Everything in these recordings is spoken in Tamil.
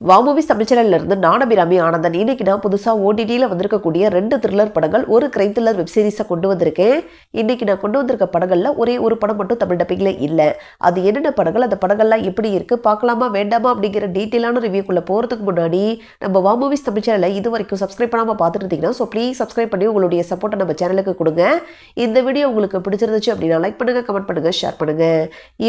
வாமூவிஸ் தமிழ் சேனல்ல இருந்து நான் அபிராமி ஆனந்தன். இன்னைக்கு நான் புதுசா ஓடிடியில் வந்திருக்கக்கூடிய 2 த்ரில்லர் படங்கள், ஒரு கிரைம் த்ரில்லர் வெப் சீரிஸை கொண்டு வந்திருக்கேன். இன்னைக்கு நான் கொண்டு வந்திருக்க படங்கள்ல ஒரே ஒரு படம் மட்டும் தமிழ் டப்பிங்ல இல்லை. அது என்னென்ன படங்கள், அந்த படங்கள்லாம் எப்படி இருக்கு, பார்க்கலாமா வேண்டாமா அப்படிங்கிற டீட்டெயிலான ரிவ்யூக்குள்ள போறதுக்கு முன்னாடி நம்ம வாமூவிஸ் தமிழ் சேனலை இது வரைக்கும் சப்ஸ்கிரைப் பண்ணாம பார்த்துட்டு இருந்தீங்கன்னா ஸோ ப்ளீஸ் சப்ஸ்கிரைப் பண்ணி உங்களுடைய சப்போர்ட்டை நம்ம சேனலுக்கு கொடுங்க. இந்த வீடியோ உங்களுக்கு பிடிச்சிருந்துச்சு அப்படின்னா லைக் பண்ணுங்க, கமெண்ட் பண்ணுங்க, ஷேர் பண்ணுங்க.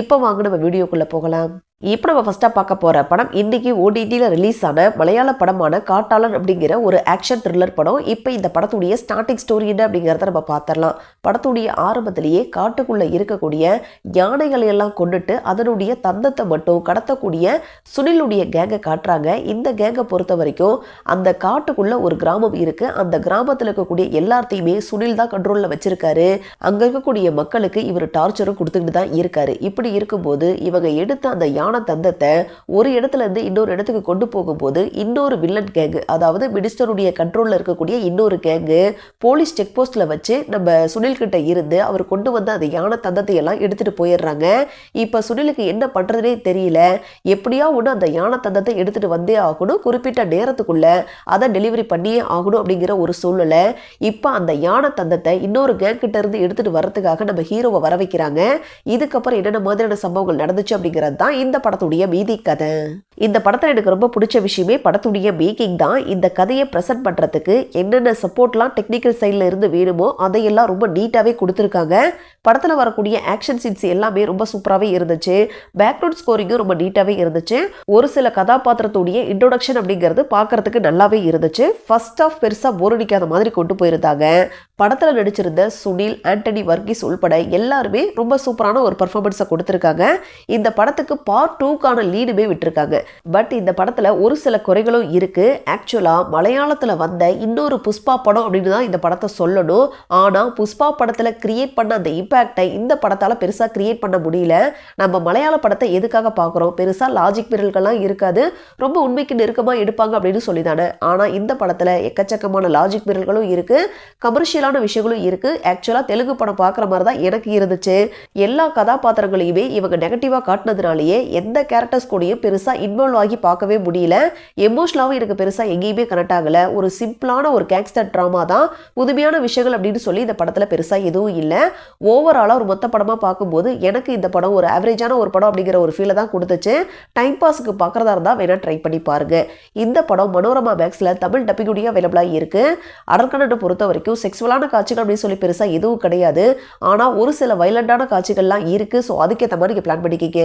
இப்போ வாங்க நம்ம வீடியோக்குள்ள போகலாம். இப்போ நம்ம ஃபர்ஸ்ட்டாக பார்க்க போகிற படம் இன்னைக்கு ஓடிடியில் ரிலீஸ் ஆன மலையாள படமான காட்டாளன் அப்படிங்கிற ஒரு ஆக்ஷன் த்ரில்லர் படம். இப்போ இந்த படத்துடைய ஸ்டார்டிங் ஸ்டோரி என்ன அப்படிங்கிறத நம்ம பார்த்துடலாம். படத்துடைய ஆரம்பத்திலேயே காட்டுக்குள்ளே இருக்கக்கூடிய யானைகளை எல்லாம் கொண்டுட்டு அதனுடைய தந்தத்தை மட்டும் கடத்தக்கூடிய சுனிலுடைய கேங்கை காட்டுறாங்க. இந்த கேங்கை பொறுத்த வரைக்கும் அந்த காட்டுக்குள்ளே ஒரு கிராமம் இருக்குது. அந்த கிராமத்தில் இருக்கக்கூடிய எல்லாத்தையுமே சுனில் தான் கண்ட்ரோலில் வச்சிருக்காரு. அங்கே இருக்கக்கூடிய மக்களுக்கு இவர் டார்ச்சரும் கொடுத்துக்கிட்டு தான் இருக்காரு. இப்படி இருக்கும்போது இவங்க எடுத்த அந்த தந்தத்தை ஒரு இடத்துல இருந்து இன்னொரு இடத்துக்கு கொண்டு போகும்போது இன்னொரு வில்லன் கேங்கு, அதாவது மினிஸ்டருடைய கண்ட்ரோல்ல இருக்கக்கூடிய இன்னொரு கேங்கு போலீஸ் செக் போஸ்ட்ல வச்சு நம்ம சுனில் கிட்ட இருந்து அவர் கொண்டு வந்த அந்த யானை தந்தத்தை எல்லாம் எடுத்துட்டு போயிடுறாங்க. இப்ப சுனிலுக்கு என்ன பண்றதுனே தெரியல. எப்படியா ஒன்று அந்த யானை தந்தத்தை எடுத்துட்டு வந்தே ஆகணும், குறிப்பிட்ட நேரத்துக்குள்ள அதை டெலிவரி பண்ணியே ஆகணும் அப்படிங்கிற ஒரு சூழ்நிலை. இப்ப அந்த யானை தந்தத்தை இன்னொரு கேங் கிட்ட இருந்து எடுத்துட்டு வர்றதுக்காக நம்ம ஹீரோவை வர வைக்கிறாங்க. இதுக்கப்புறம் என்னென்ன மாதிரியான சம்பவங்கள் நடந்துச்சு அப்படிங்கிறது தான் இந்த படத்துடைய மீதி கதை. இந்த படத்தில் எனக்கு ரொம்ப பிடிச்ச விஷயமே படத்துடைய மேக்கிங் தான். இந்த கதையை ப்ரெசென்ட் பண்ணுறதுக்கு என்னென்ன சப்போர்ட்லாம் டெக்னிக்கல் சைடில் இருந்து வேணுமோ அதையெல்லாம் ரொம்ப நீட்டாகவே கொடுத்துருக்காங்க. படத்தில் வரக்கூடிய ஆக்ஷன் சீன்ஸ் எல்லாமே ரொம்ப சூப்பராகவே இருந்துச்சு. பேக்ரவுண்ட் ஸ்கோரிங்கும் ரொம்ப நீட்டாகவே இருந்துச்சு. ஒரு சில கதாபாத்திரத்துடைய இன்ட்ரோடக்ஷன் அப்படிங்கிறது பார்க்கறதுக்கு நல்லாவே இருந்துச்சு. ஃபர்ஸ்ட் ஆஃப் பெருசாக போர் அடிக்காத மாதிரி கொண்டு போயிருந்தாங்க. படத்தில் நடிச்சிருந்த சுனில், ஆண்டனி வர்கீஸ் உள்பட எல்லாருமே ரொம்ப சூப்பரான ஒரு பர்ஃபார்மன்ஸை கொடுத்துருக்காங்க. இந்த படத்துக்கு பார்ட் 2க்கான லீடுமே விட்டுருக்காங்க. பட் இந்த படத்தில் ஒரு சில குறைகளும் இருக்கு. ஆக்சுவலாக மலையாளத்தில் வந்த இன்னொரு புஷ்பா படம் அப்படின்னு தான் இந்த படத்தை சொல்லணும். ஆனால் புஷ்பா படத்தில் கிரியேட் பண்ண அந்த இம்பேக்டை இந்த படத்தால் பெருசாக கிரியேட் பண்ண முடியல. நம்ம மலையாள படத்தை எதுக்காக பார்க்குறோம், பெருசாக லாஜிக் மீறல்கள்லாம் இருக்காது, ரொம்ப உண்மைக்கு நெருக்கமாக எடுப்பாங்க அப்படின்னு சொல்லி தானே. ஆனால் இந்த படத்தில் எக்கச்சக்கமான லாஜிக் மீறல்களும் இருக்கு, கமர்ஷியலான விஷயங்களும் இருக்கு. ஆக்சுவலாக தெலுங்கு படம் பார்க்குற மாதிரி தான் எனக்கு இருந்துச்சு. எல்லா கதாபாத்திரங்களையுமே இவங்க நெகட்டிவாக காட்டினதுனாலேயே எந்த கேரக்டர்ஸ் கூடயும் பெருசாக இன்வால்வ் ஆகி பார்க்கவே முடியல. எமோஷனலாகவும் எனக்கு பெருசாக எங்கேயுமே கனெக்ட் ஆகலை. ஒரு சிம்பிளான ஒரு கேங்ஸ்டர் ட்ராமா தான். புதுமையான விஷயங்கள் அப்படின்னு சொல்லி இந்த படத்தில் பெருசாக எதுவும் இல்லை. ஓவராலாக ஒரு மொத்த படமாக பார்க்கும்போது எனக்கு இந்த படம் ஒரு ஆவரேஜான ஒரு படம் அப்படிங்கிற ஒரு ஃபீலை தான் கொடுத்துச்சு. டைம் பாஸுக்கு பார்க்குறதா இருந்தால் வேணால் ட்ரை பண்ணி பாருங்க. இந்த படம் மனோரமா மேக்ஸில் தமிழ் டப்பிங்குடைய அவைலபிளாக இருக்கு. அடல்கண்டை பொறுத்த வரைக்கும் செக்ஸுவலான காட்சிகள் அப்படின்னு சொல்லி பெருசாக எதுவும் கிடையாது. ஆனால் ஒரு சில வைலண்டான காட்சிகள்லாம் இருக்கு. ஸோ அதுக்கேற்ற மாதிரி நீங்கள் பிளான் பண்ணிக்கிங்க.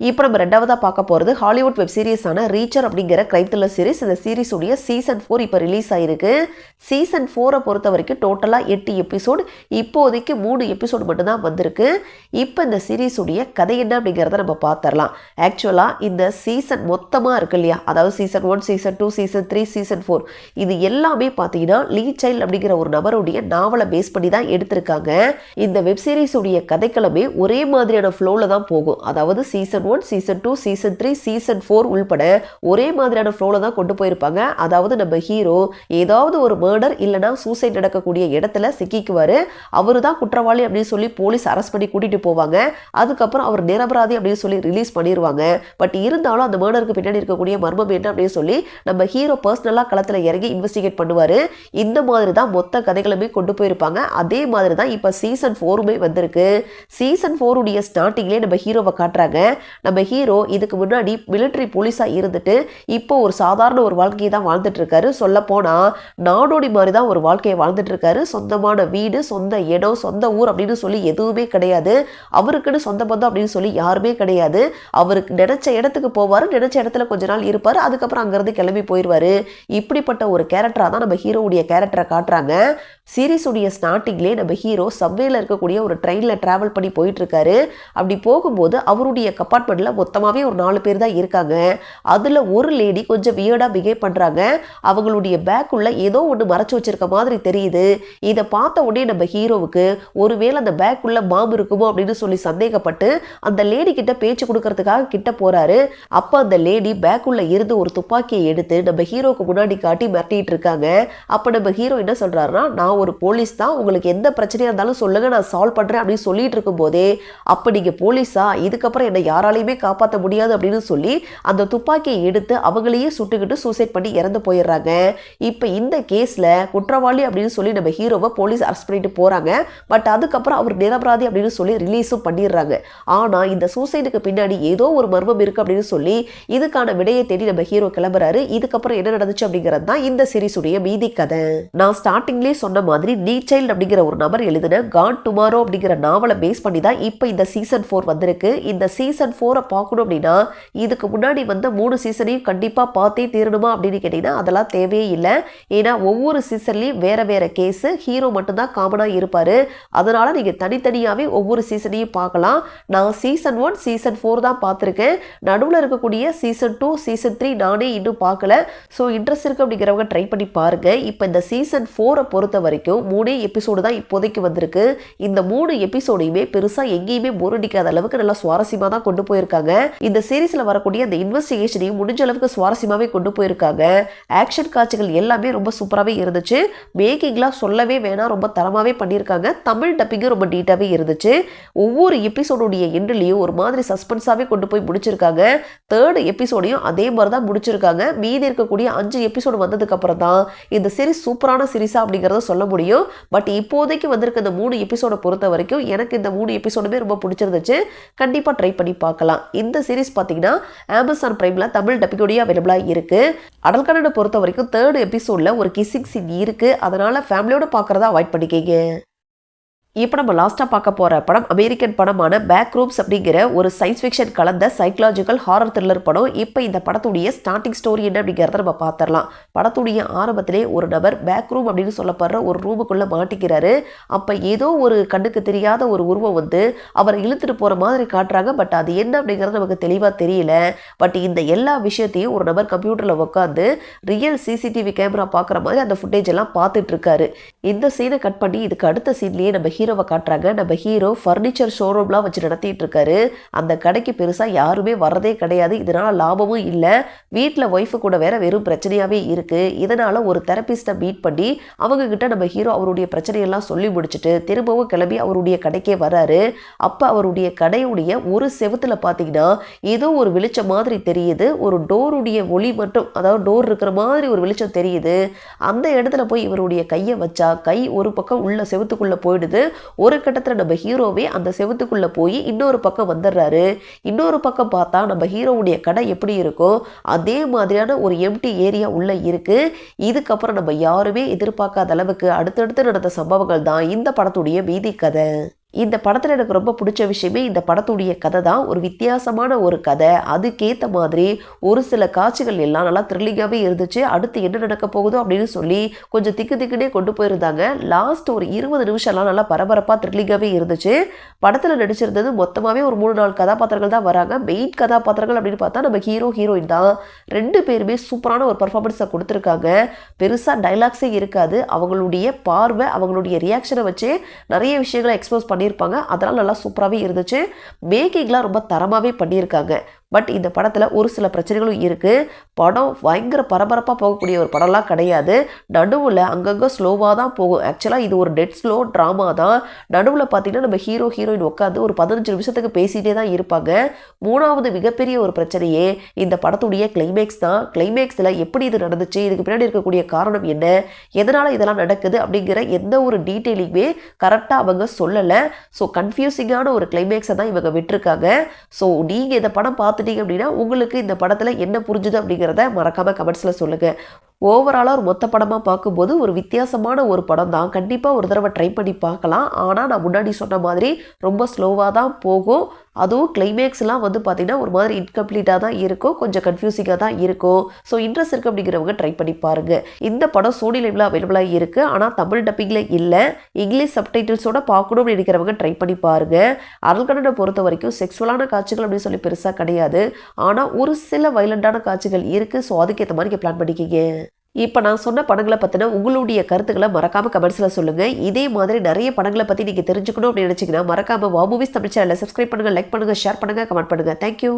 இப்போ நம்ம ரெண்டாவதாக பார்க்க போகிறது ஹாலிவுட் வெப் சீரிஸான ரீச்சர் அப்படிங்கிற கிரைம் த்ரில்லர் சீரிஸ். இந்த சீரிஸுடைய சீசன் 4 இப்போ ரிலீஸ் ஆயிருக்கு. சீசன் 4 பொறுத்த வரைக்கும் டோட்டலாக 8 எபிசோடு, இப்போதைக்கு 3 எபிசோடு மட்டும்தான் வந்திருக்கு. இப்போ இந்த சீரிஸுடைய கதை என்ன அப்படிங்கிறத நம்ம பார்த்துடலாம். ஆக்சுவலாக இந்த சீசன் மொத்தமாக இருக்கு இல்லையா, அதாவது சீசன் 1, சீசன் 2, சீசன் 3, சீசன் 4, இது எல்லாமே பார்த்தீங்கன்னா லீ சைல்ட் அப்படிங்கிற ஒரு நபருடைய நாவலை பேஸ் பண்ணி தான் எடுத்திருக்காங்க. இந்த வெப் சீரிஸுடைய கதைக்களமே ஒரே மாதிரியான ஃப்ளோவில் தான் போகும். அதாவது சீசன் 1, சீசன் 2, சீசன் 3, சீசன் 4 உள்பட ஒரே மாதிரியான ஃப்ளோவில் தான் கொண்டு போயிருப்பாங்க. அதாவது நம்ம ஹீரோ ஏதாவது ஒரு மர்டர் இல்லைனா சூசைட் நடக்கக்கூடிய இடத்துல சிக்கிக்குவாரு. அவரு தான் குற்றவாளி அப்படின்னு சொல்லி போலீஸ் அரெஸ்ட் பண்ணி கூட்டிட்டு போவாங்க. அதுக்கப்புறம் அவர் நிரபராதி அப்படின்னு சொல்லி ரிலீஸ் பண்ணிடுவாங்க. பட் இருந்தாலும் அந்த மர்டருக்கு பின்னாடி இருக்கக்கூடிய மர்மம் என்ன அப்படின்னு சொல்லி நம்ம ஹீரோ பர்சனலாக களத்தில் இறங்கி இன்வெஸ்டிகேட் பண்ணுவார். இந்த மாதிரி தான் மொத்த கதைகளுமே கொண்டு போயிருப்பாங்க. அதே மாதிரி தான் இப்போ சீசன் 4மே வந்திருக்கு. சீசன் 4 உடைய ஸ்டார்டிங்லேயே நம்ம ஹீரோவை காட்டுறாங்க. நம்ம ஹீரோ இதுக்கு முன்னாடி மிலிட்டரி போலீஸாக இருந்துட்டு இப்போ ஒரு சாதாரண ஒரு வாழ்க்கையை தான் வாழ்ந்துட்டு இருக்காரு. சொல்ல போனால் நாடோடி மாதிரி தான் ஒரு வாழ்க்கையை வாழ்ந்துட்டு இருக்காரு. சொந்தமான வீடு, சொந்த இடம், சொந்த ஊர் அப்படின்னு சொல்லி எதுவுமே கிடையாது. அவருக்குன்னு சொந்த பந்தம் அப்படின்னு சொல்லி யாருமே கிடையாது. அவருக்கு நினைச்ச இடத்துக்கு போவார், நினைச்ச இடத்துல கொஞ்ச நாள் இருப்பார், அதுக்கப்புறம் அங்கேருந்து கிளம்பி போயிடுவார். இப்படிப்பட்ட ஒரு கேரக்டராக தான் நம்ம ஹீரோவுடைய கேரக்டரை காட்டுறாங்க. சீரீஸுடைய ஸ்டார்டிங்லேயே நம்ம ஹீரோ சப்வேல இருக்கக்கூடிய ஒரு ட்ரெயினில் ட்ராவல் பண்ணி போயிட்டு இருக்காரு. அப்படி போகும்போது அவருடைய கம்பார்ட்மெண்ட்டில் மொத்தமாகவே ஒரு 4 பேர் தான் இருக்காங்க. அதில் ஒரு லேடி கொஞ்சம் வியர்டாக பிஹேவ் பண்ணுறாங்க. அவங்களுடைய பேக்குள்ள ஏதோ ஒன்று மறைச்சு வச்சிருக்க மாதிரி தெரியுது. இதை பார்த்த உடனே நம்ம ஹீரோவுக்கு ஒருவேளை அந்த பேக்குள்ள பாம்பு இருக்குமோ அப்படின்னு சொல்லி சந்தேகப்பட்டு அந்த லேடி கிட்ட பேச்சு கொடுக்கறதுக்காக கிட்ட போறாரு. அப்போ அந்த லேடி பேக்குள்ள இருந்து ஒரு துப்பாக்கியை எடுத்து நம்ம ஹீரோவுக்கு முன்னாடி காட்டி மிரட்டிட்டு இருக்காங்க. அப்போ நம்ம ஹீரோ என்ன சொல்றாருன்னா, நான் ஒரு போலீஸ் தான், உங்களுக்கு எந்த பிரச்சனையா இருந்தாலும் சொல்லுங்க, நான் சால்வ் பண்றேன் அப்படின்னு சொல்லிட்டு இருக்கும் போதே, அப்ப நீங்க போலீஸா, இதுக்கப்புறம் என்ன யாரா யாராலையுமே காப்பாற்ற முடியாது அப்படின்னு சொல்லி அந்த துப்பாக்கியை எடுத்து அவங்களையே சுட்டுக்கிட்டு சூசைட் பண்ணி இறந்து போயிடுறாங்க. இப்போ இந்த கேஸில் குற்றவாளி அப்படின்னு சொல்லி நம்ம ஹீரோவை போலீஸ் அரெஸ்ட் பண்ணிட்டு போகிறாங்க. பட் அதுக்கப்புறம் அவர் நிரபராதி அப்படின்னு சொல்லி ரிலீஸும் பண்ணிடுறாங்க. ஆனால் இந்த சூசைடுக்கு பின்னாடி ஏதோ ஒரு மர்மம் இருக்குது அப்படின்னு சொல்லி இதுக்கான விடையை தேடி நம்ம ஹீரோ கிளம்புறாரு. இதுக்கப்புறம் என்ன நடந்துச்சு அப்படிங்கிறது தான் இந்த சீரிஸுடைய மீதி கதை. நான் ஸ்டார்டிங்லேயே சொன்ன மாதிரி நீட் சைல்ட் அப்படிங்கிற ஒரு நபர் எழுதின கான் டுமாரோ அப்படிங்கிற நாவலை பேஸ் பண்ணி தான் இப்போ இந்த சீசன் 4 வந்திருக்கு. இந்த சீசன் 4 பார்க்கணும் அப்படின்னா இதுக்கு முன்னாடி வந்த 3 சீசனையும் கண்டிப்பாக பார்த்தே தீரணுமா அப்படின்னு கேட்டிங்கன்னா அதெல்லாம் தேவையே இல்லை. ஏன்னா ஒவ்வொரு சீசன்லையும் வேற வேற கேஸு, ஹீரோ மட்டும்தான் காமனாக இருப்பார். அதனால நீங்கள் தனித்தனியாகவே ஒவ்வொரு சீசனையும் பார்க்கலாம். நான் சீசன் 1 சீசன் 4 தான் பார்த்துருக்கேன். நடுவில் இருக்கக்கூடிய சீசன் 2 சீசன் 3 நானே இன்னும் பார்க்கல. ஸோ இன்ட்ரெஸ்ட் இருக்குது அப்படிங்கிறவங்க ட்ரை பண்ணி பாருங்கள். இப்போ இந்த சீசன் 4 பொறுத்த வரைக்கும் 3 எபிசோடு தான் இப்போதைக்கு வந்திருக்கு. இந்த 3 எபிசோடையுமே பெருசாக எங்கேயுமே போர் அடிக்காத அளவுக்கு நல்லா சுவாரஸ்யமாக தான் கொண்டு போயிருக்காங்க. இந்த சீரீஸில் வரக்கூடிய அந்த இன்வெஸ்டிகேஷனையும் முடிஞ்ச அளவுக்கு சுவாரஸ்யமாகவே கொண்டு போயிருக்காங்க. ஆக்ஷன் காட்சிகள் எல்லாமே ரொம்ப சூப்பராகவே இருந்துச்சு. மேக்கிங்லாம் சொல்லவே வேணாம், ரொம்ப தரமாகவே பண்ணியிருக்காங்க. தமிழ் டப்பிங்கும் ரொம்ப நீட்டாகவே இருந்துச்சு. ஒவ்வொரு எபிசோடுடைய எண்ட்லேயும் ஒரு மாதிரி சஸ்பென்ஸாகவே கொண்டு போய் முடிச்சிருக்காங்க. 3rd எபிசோடையும் அதே மாதிரி தான் முடிச்சிருக்காங்க. மீதி இருக்கக்கூடிய 5 எபிசோடு வந்ததுக்கப்புறம் தான் இந்த சீரிஸ் சூப்பரான சீரிஸா அப்படிங்கிறத சொல்ல முடியும். பட் இப்போதைக்கு வந்திருக்க இந்த 3 எபிசோடை பொறுத்த வரைக்கும் எனக்கு இந்த 3 எபிசோடுமே ரொம்ப பிடிச்சிருந்துச்சு. கண்டிப்பாக ட்ரை பண்ணி பார்க்கலாம். இந்த சீரிஸ் பார்த்தீங்கன்னா அமேசான் பிரைமில் தமிழ் டப்பிங்கோடய அவைலபிளாக இருக்குது. அடல் கன்னட பொறுத்த வரைக்கும் 3rd எபிசோடில் ஒரு கிஸ்ஸிங் சீன் இருக்குது. அதனால் ஃபேமிலியோட பார்க்குறத அவாய்ட் பண்ணிக்கங்க. இப்போ நம்ம லாஸ்ட்டாக பார்க்க போகிற படம் அமெரிக்கன் படமான பேக் ரூம்ஸ் அப்படிங்கிற ஒரு சயின்ஸ் ஃபிக்ஷன் கலந்த சைக்கலாஜிக்கல் ஹாரர் த்ரில்லர் படம். இப்போ இந்த படத்துடைய ஸ்டார்டிங் ஸ்டோரி என்ன அப்படிங்கிறத நம்ம பார்த்துடலாம். படத்துடைய ஆரம்பத்திலே ஒரு நபர் பேக் ரூம் அப்படின்னு சொல்லப்படுற ஒரு ரூமுக்குள்ளே மாட்டிக்கிறாரு. அப்போ ஏதோ ஒரு கண்ணுக்கு தெரியாத ஒரு உருவம் வந்து அவரை இழுத்துட்டு போகிற மாதிரி காட்டுறாங்க. பட் அது என்ன அப்படிங்கிறது நமக்கு தெளிவாக தெரியல. பட் இந்த எல்லா விஷயத்தையும் ஒரு நபர் கம்ப்யூட்டரில் உட்காந்து ரியல் சிசிடிவி கேமரா பார்க்குற மாதிரி அந்த ஃபுட்டேஜ் எல்லாம் பார்த்துட்டு இருக்காரு. இந்த சீனை கட் பண்ணி இதுக்கு அடுத்த சீன்லேயே நம்ம ஹீரோவை காட்டுறாங்க. நம்ம ஹீரோ ஃபர்னிச்சர் ஷோரூம்லாம் வச்சு நடத்திட்டு இருக்காரு. அந்த கடைக்கு பெருசாக யாருமே வர்றதே கிடையாது. இதனால லாபமும் இல்லை. வீட்டில் ஒய்ஃபு கூட வேற வெறும் பிரச்சனையாகவே இருக்கு. இதனால ஒரு தெரபிஸ்ட்டை மீட் பண்ணி அவங்க கிட்ட நம்ம ஹீரோ அவருடைய பிரச்சனையெல்லாம் சொல்லி முடிச்சுட்டு திரும்பவும் கிளம்பி அவருடைய கடைக்கே வராரு. அப்போ அவருடைய கடையுடைய ஒரு செவுத்துல பார்த்தீங்கன்னா ஏதோ ஒரு வெளிச்சம் மாதிரி தெரியுது. ஒரு டோருடைய ஒளி மட்டும், அதாவது டோர் இருக்கிற மாதிரி ஒரு வெளிச்சம் தெரியுது. அந்த இடத்துல போய் இவருடைய கையை வச்சா கை ஒரு பக்கம் உள்ள செவுத்துக்குள்ளே போயிடுது. ஒரு கட்டத்தில் நம்ம ஹீரோவே அந்த செவுத்துக்குள்ளே போய் இன்னொரு பக்கம் வந்துடுறாரு. இன்னொரு பக்கம் பார்த்தா நம்ம ஹீரோவுடைய கடை எப்படி இருக்கோ அதே மாதிரியான ஒரு எம்டி ஏரியா உள்ளே இருக்குது. இதுக்கப்புறம் நம்ம யாருமே எதிர்பார்க்காத அளவுக்கு அடுத்தடுத்து நடந்த சம்பவங்கள் தான் இந்த படத்துடைய மீதி கதை. இந்த படத்தில் எனக்கு ரொம்ப பிடிச்ச விஷயமே இந்த படத்துடைய கதை தான். ஒரு வித்தியாசமான ஒரு கதை. அதுக்கேற்ற மாதிரி ஒரு சில காட்சிகள் எல்லாம் நல்லா த்ரில்லிங்காகவே இருந்துச்சு. அடுத்து என்ன நடக்க போகுதோ அப்படின்னு சொல்லி கொஞ்சம் திக்குனே கொண்டு போயிருந்தாங்க. லாஸ்ட் ஒரு 20 நிமிஷம்லாம் நல்லா பரபரப்பாக த்ரில்லிங்காகவே இருந்துச்சு. படத்தில் நடிச்சிருந்தது மொத்தமாகவே ஒரு 3-4 கதாபாத்திரங்கள் தான் வராங்க. மெயின் கதாபாத்திரங்கள் அப்படின்னு பார்த்தா நம்ம ஹீரோயின் தான். 2 பேருமே சூப்பரான ஒரு பர்ஃபார்மன்ஸை கொடுத்துருக்காங்க. பெருசாக டைலாக்ஸே இருக்காது. அவங்களுடைய பார்வை, அவங்களுடைய ரியாக்ஷனை வச்சு நிறைய விஷயங்களை எக்ஸ்போஸ் பண்ணியிருப்பாங்க. அதெல்லாம் நல்லா சூப்பராகவே இருந்துச்சு. மேக்கிங்லாம் ரொம்ப தரமாகவே பண்ணியிருக்காங்க. பட் இந்த படத்தில் ஒரு சில பிரச்சனைகளும் இருக்குது. படம் பயங்கர பரபரப்பாக போகக்கூடிய ஒரு படம்லாம் கிடையாது. நடுவில் அங்கங்கே ஸ்லோவாக தான் போகும். ஆக்சுவலாக இது ஒரு டெட் ஸ்லோ ட்ராமா தான். நடுவில் பார்த்தீங்கன்னா நம்ம ஹீரோயின் உட்காந்து ஒரு 15 நிமிஷத்துக்கு பேசிகிட்டே தான் இருப்பாங்க. 3வது மிகப்பெரிய ஒரு பிரச்சனையே இந்த படத்துடைய கிளைமேக்ஸ் தான். கிளைமேக்ஸில் எப்படி இது நடந்துச்சு, இதுக்கு பின்னாடி இருக்கக்கூடிய காரணம் என்ன, எதனால் இதெல்லாம் நடக்குது அப்படிங்கிற எந்த ஒரு டீட்டெயிலுமே கரெக்டாக அவங்க சொல்லலை. ஸோ கன்ஃபியூசிங்கான ஒரு கிளைமேக்ஸை தான் இவங்க விட்டுருக்காங்க. ஸோ நீங்கள் இந்த படம் பார்த்துட்டீங்க அப்படின்னா உங்களுக்கு இந்த படத்தில் என்ன புரிஞ்சுது அப்படிங்கிறத மறக்காமல் கமெண்ட்ஸில் சொல்லுங்கள். ஓவராலாக ஒரு மொத்த படமாக பார்க்கும்போது ஒரு வித்தியாசமான ஒரு படம் தான். கண்டிப்பாக ஒரு தடவை ட்ரை பண்ணி பார்க்கலாம். ஆனால் நான் முன்னாடி சொன்ன மாதிரி ரொம்ப ஸ்லோவாக தான் போகும். அதுவும் கிளைமேக்ஸ்லாம் வந்து பார்த்திங்கன்னா ஒரு மாதிரி இன்கம்ப்ளீட்டாக தான் இருக்கும். கொஞ்சம் கன்ஃபியூசிங்காக தான் இருக்கும். ஸோ இன்ட்ரெஸ்ட் இருக்குது அப்படிங்கிறவங்க ட்ரை பண்ணி பாருங்கள். இந்த படம் சோனி லைவ்ல அவைலபிளாக இருக்குது. ஆனால் தமிழ் டப்பிங்கில் இல்லை. இங்கிலீஷ் சப்டைட்டில்ஸோட பார்க்கணும்னு நினைக்கிறவங்க ட்ரை பண்ணி பாருங்கள். அடல் கன்னட பொறுத்த வரைக்கும் செக்ஸுவலான காட்சிகள் அப்படின்னு சொல்லி பெருசாக கிடையாது. ஆனால் ஒரு சில வைலண்டான காட்சிகள் இருக்குது. ஸோ அதுக்கேற்ற மாதிரி பிளான் பண்ணிக்கிங்க. இப்போ நான் சொன்ன படங்களை பற்றின உங்களுடைய கருத்துக்களை மறக்காமல் கமெண்ட்ஸில் சொல்லுங்கள். இதே மாதிரி நிறைய படங்களை பற்றி நீங்கள் தெரிஞ்சுக்கணும் அப்படின்னு நினச்சிங்கன்னா மறக்காமல் வா மூவிஸ் தமிழ் சேனலை சப்ஸ்கிரைப் பண்ணுங்கள், லைக் பண்ணுங்கள், ஷேர் பண்ணுங்கள், கமெண்ட் பண்ணுங்கள். தேங்க்யூ.